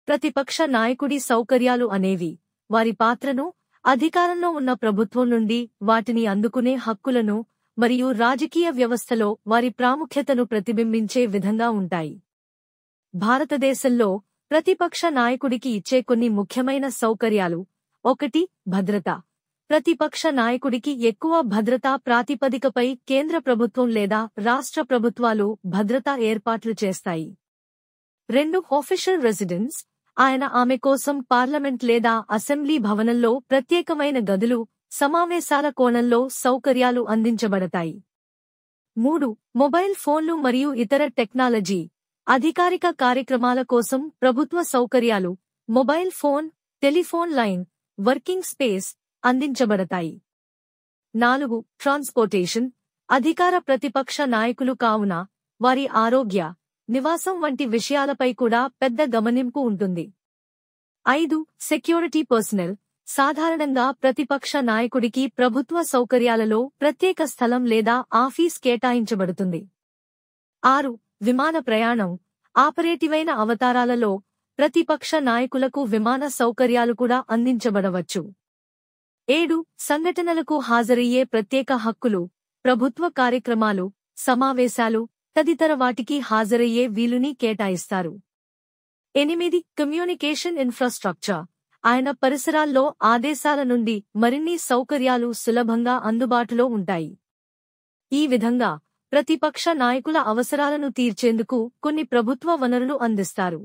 ప్రతిపక్ష నాయకుడి సౌకర్యాలు అనేవి వారి పాత్రను, అధికారంలో ఉన్న ప్రభుత్వం నుండి వాటిని అందుకునే హక్కులను మరియు రాజకీయ వ్యవస్థలో వారి ప్రాముఖ్యతను ప్రతిబింబించే విధంగా ఉంటాయి. భారతదేశంలో ప్రతిపక్ష నాయకుడికి ఇచ్చే కొన్ని ముఖ్యమైన సౌకర్యాలు. 1. భద్రత. ప్రతిపక్ష నాయకుడికి ఎక్కువ భద్రతా ప్రాతిపదికపై కేంద్ర ప్రభుత్వం లేదా రాష్ట్ర ప్రభుత్వాలు భద్రతా ఏర్పాట్లు చేస్తాయి. 2. Official residence. ఆమె కోసం పార్లమెంట్ లేదా అసెంబ్లీ భవనంలో ప్రత్యేకమైన గదులు, సమావేశాల కోణంలో సౌకర్యాలు అందించబడతాయి. 3. మొబైల్ ఫోన్లు మరియు ఇతర టెక్నాలజీ. అధికారిక కార్యక్రమాల కోసం ప్రభుత్వ సౌకర్యాలు, mobile phone, telephone line, working space అందించబడతాయి. 4. ట్రాన్స్పోర్టేషన్. అధికార ప్రతిపక్ష నాయకులు కావున వారి ఆరోగ్య, నివాసం వంటి విషయాలపై కూడా పెద్ద గమనింపు ఉంటుంది. 5. Security personal. సాధారణంగా ప్రతిపక్ష నాయకుడికి ప్రభుత్వ సౌకర్యాలలో ప్రత్యేక స్థలం లేదా ఆఫీస్ కేటాయించబడుతుంది. 6. విమాన ప్రయాణం. ఆపరేటివైన అవతారాలలో ప్రతిపక్ష నాయకులకు విమాన సౌకర్యాలు కూడా అందించబడవచ్చు. 7. సంఘటనలకు హాజరయ్యే ప్రత్యేక హక్కులు. ప్రభుత్వ కార్యక్రమాలు, సమావేశాలు తదితర వాటికి హాజరయ్యే వీలుని కేటాయిస్తారు. 8. Communication infrastructure. పరిసరాల్లో ఆదేశాల నుండి మరిన్ని సౌకర్యాలు సులభంగా అందుబాటులో ఉంటాయి. ఈ విధంగా ప్రతిపక్ష నాయకుల అవసరాలను తీర్చేందుకు కొన్ని ప్రభుత్వ వనరులు అందిస్తారు.